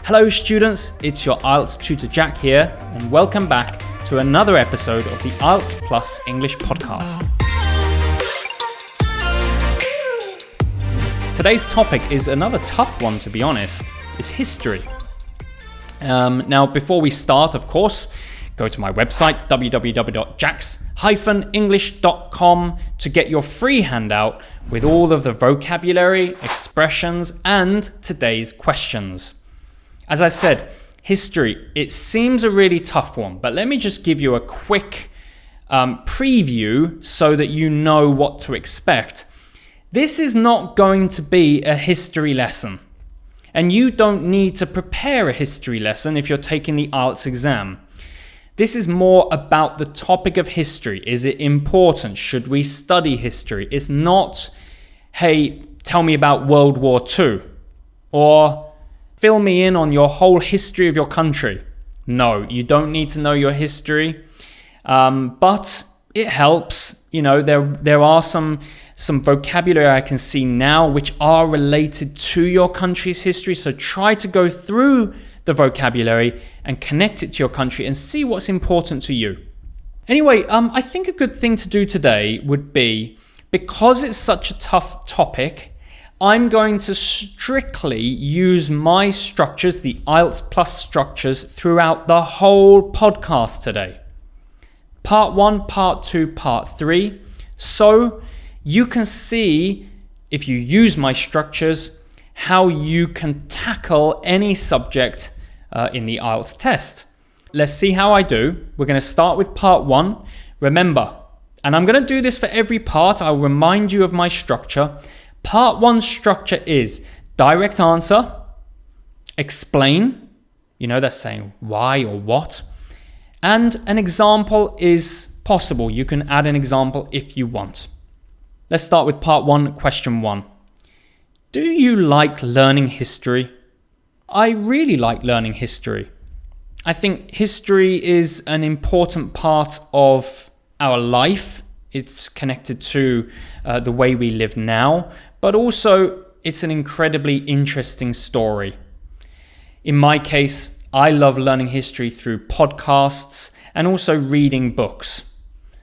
Hello students, it's your IELTS tutor Jack here, and welcome back to another episode of the IELTS Plus English podcast. Today's topic is another tough one, to be honest. It's history. Now, before we start, of course, go to my website, www.jax-english.com, to get your free handout with all of the vocabulary, expressions, and today's questions. As I said, history, it seems a really tough one, but let me just give you a quick preview so that you know what to expect. This is not going to be a history lesson, and you don't need to prepare a history lesson if you're taking the IELTS exam. This is more about the topic of history. Is it important? Should we study history? It's not, hey, tell me about World War II, or fill me in on your whole history of your country. No, you don't need to know your history, but it helps. You know, there are some vocabulary I can see now which are related to your country's history. So try to go through the vocabulary and connect it to your country and see what's important to you. Anyway, I think a good thing to do today would be, because it's such a tough topic, I'm going to strictly use my structures, the IELTS Plus structures, throughout the whole podcast today. Part 1, Part 2, Part 3. So you can see, if you use my structures, how you can tackle any subject in the IELTS test. Let's see how I do. We're going to start with Part 1. Remember, and I'm going to do this for every part, I'll remind you of my structure. Part 1 structure is direct answer, explain, that's saying why or what, and an example is possible. You can add an example if you want. Let's start with Part 1, Question 1. Do you like learning history? I really like learning history. I think history is an important part of our life. It's connected to the way we live now, but also it's an incredibly interesting story. In my case, I love learning history through podcasts and also reading books.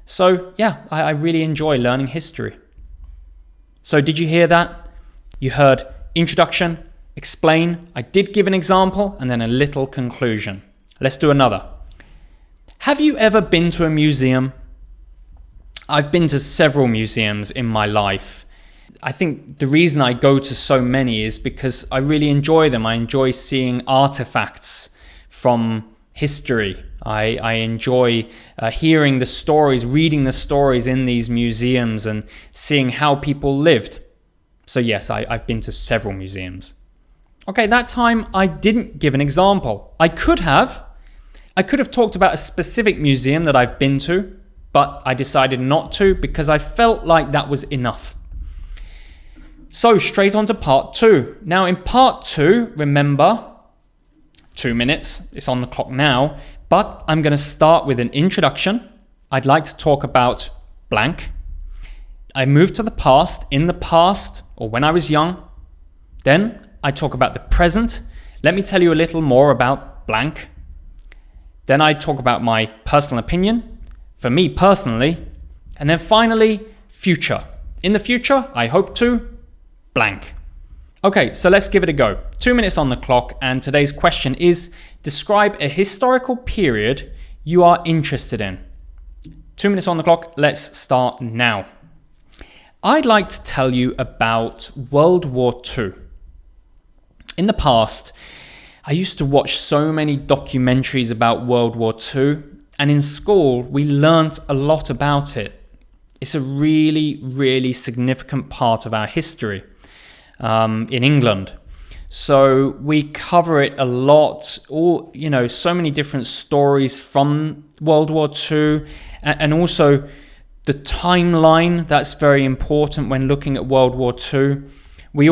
So yeah, I really enjoy learning history. So did you hear that? You heard introduction, explain, I did give an example, and then a little conclusion. Let's do another. Have you ever been to a museum? I've been to several museums in my life. I think the reason I go to so many is because I really enjoy them. I enjoy seeing artifacts from history. I enjoy hearing the stories, reading the stories in these museums and seeing how people lived. So yes, I've been to several museums. Okay, that time I didn't give an example. I could have talked about a specific museum that I've been to, but I decided not to because I felt like that was enough. So straight on to Part 2. Now in Part 2, remember, 2 minutes, it's on the clock now, but I'm going to start with an introduction. I'd like to talk about blank. I move to the past, in the past, or when I was young. Then I talk about the present. Let me tell you a little more about blank. Then I talk about my personal opinion, for me personally. And then finally, future. In the future, I hope to blank. Okay, so let's give it a go. 2 minutes on the clock, and today's question is, describe a historical period you are interested in. 2 minutes on the clock, let's start now. I'd like to tell you about World War II. In the past, I used to watch so many documentaries about World War II, and in school, we learnt a lot about it. It's a really, really significant part of our history in England. So we cover it a lot, so many different stories from World War II, and also the timeline. That's very important when looking at World War II. We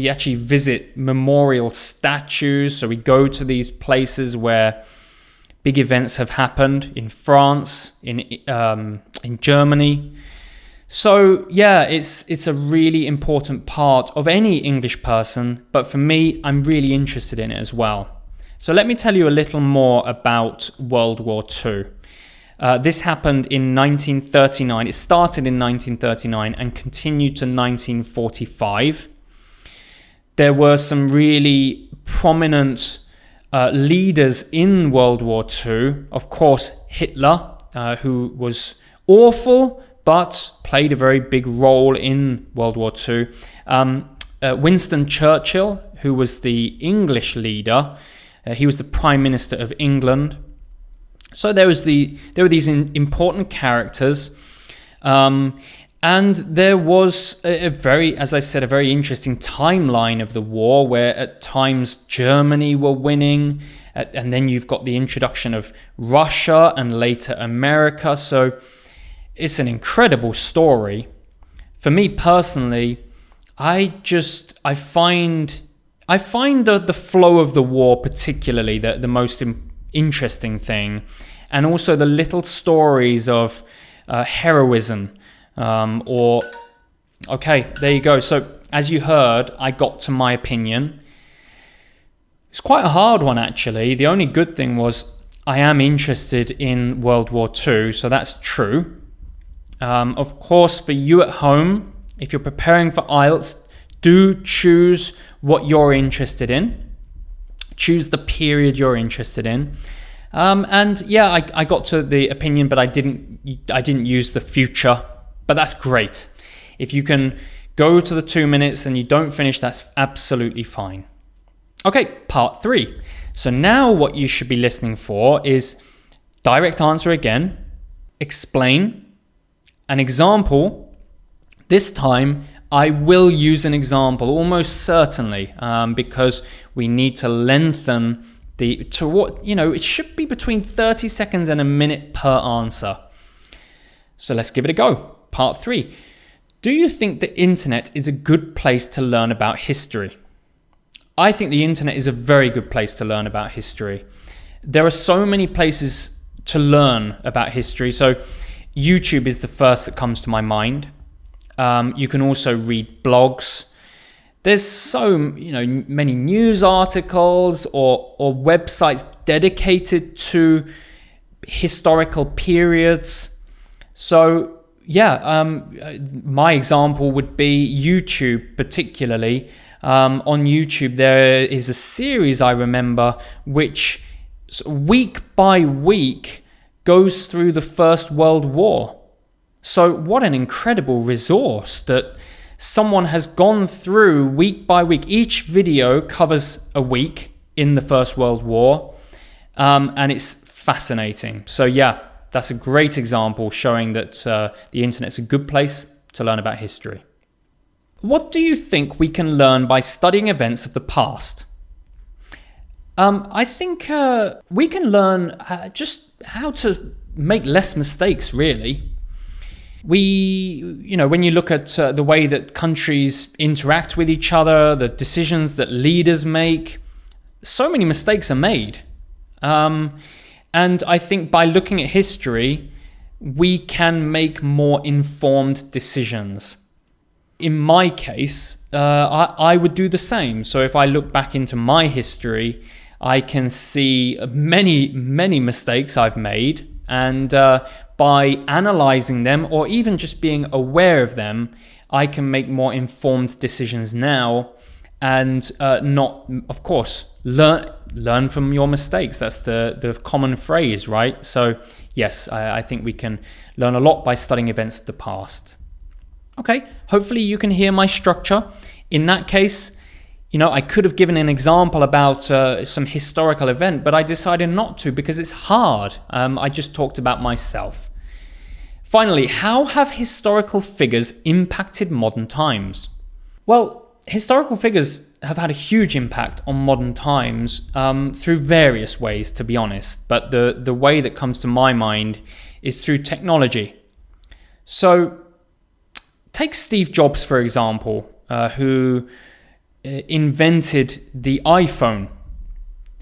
actually visit memorial statues. So we go to these places where big events have happened in France, in Germany. So yeah, it's a really important part of any English person, but for me, I'm really interested in it as well. So let me tell you a little more about World War II. This happened in 1939. It started in 1939 and continued to 1945. There were some really prominent leaders in World War II. Of course, Hitler, who was awful, but played a very big role in World War II. Winston Churchill, who was the English leader, he was the Prime Minister of England. So there were these important characters, and there was as I said, a very interesting timeline of the war, where at times Germany were winning, and then you've got the introduction of Russia and later America. So it's an incredible story. For me personally, I find the flow of the war particularly the most interesting thing, and also the little stories of heroism. Okay, there you go. So as you heard, I got to my opinion. It's quite a hard one, actually. The only good thing was I am interested in World War II, so that's true. Of course, for you at home, if you're preparing for IELTS, do choose what you're interested in. Choose the period you're interested in. And yeah, I got to the opinion, but I didn't use the future. But that's great. If you can go to the 2 minutes and you don't finish, that's absolutely fine. Okay, part 3. So now what you should be listening for is direct answer again, explain, an example. This time I will use an example almost certainly, because we need to lengthen it should be between 30 seconds and a minute per answer. So let's give it a go. Part 3. Do you think the internet is a good place to learn about history? I think the internet is a very good place to learn about history. There are so many places to learn about history. So YouTube is the first that comes to my mind. You can also read blogs. There's so many news articles or websites dedicated to historical periods. So yeah, my example would be YouTube particularly. On YouTube, there is a series I remember which week by week goes through the First World War. So what an incredible resource that someone has gone through week by week. Each video covers a week in the First World War, and it's fascinating. So yeah, that's a great example showing that the internet's a good place to learn about history. What do you think we can learn by studying events of the past? I think we can learn just how to make less mistakes, really. When you look at the way that countries interact with each other, the decisions that leaders make, so many mistakes are made. And I think by looking at history, we can make more informed decisions. In my case, I would do the same. So if I look back into my history, I can see many, many mistakes I've made. And by analyzing them or even just being aware of them, I can make more informed decisions now and not, of course, learn from your mistakes. That's the common phrase, right? So yes, I think we can learn a lot by studying events of the past. Okay, hopefully you can hear my structure. In that case, I could have given an example about some historical event, but I decided not to because it's hard. I just talked about myself. Finally, how have historical figures impacted modern times? Well, historical figures have had a huge impact on modern times through various ways, to be honest. But the way that comes to my mind is through technology. So take Steve Jobs, for example, who invented the iPhone.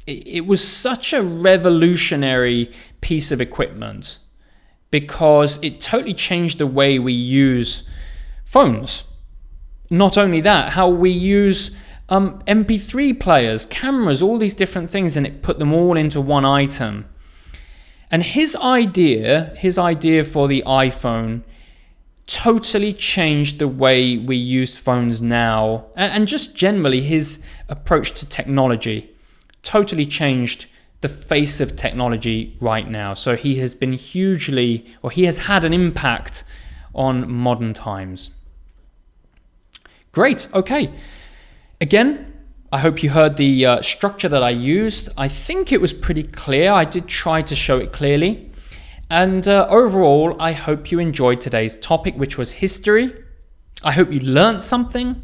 It was such a revolutionary piece of equipment. because it totally changed the way we use phones. Not only that, how we use MP3 players, cameras, all these different things, and it put them all into one item. And his idea for the iPhone totally changed the way we use phones now, and just generally his approach to technology totally changed the face of technology right now. So he has had an impact on modern times. Great, okay. Again, I hope you heard the structure that I used. I think it was pretty clear. I did try to show it clearly. And overall, I hope you enjoyed today's topic, which was history. I hope you learned something,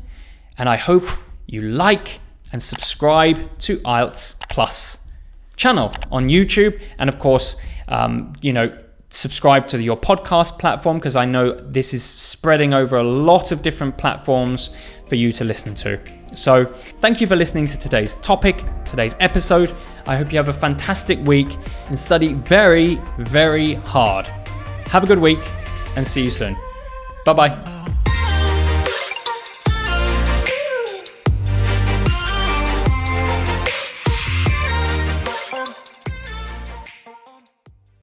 and I hope you like and subscribe to IELTS Plus channel on YouTube. And of course, subscribe to your podcast platform, because I know this is spreading over a lot of different platforms for you to listen to. So thank you for listening to today's topic, today's episode. I hope you have a fantastic week and study very, very hard. Have a good week and see you soon. Bye-bye.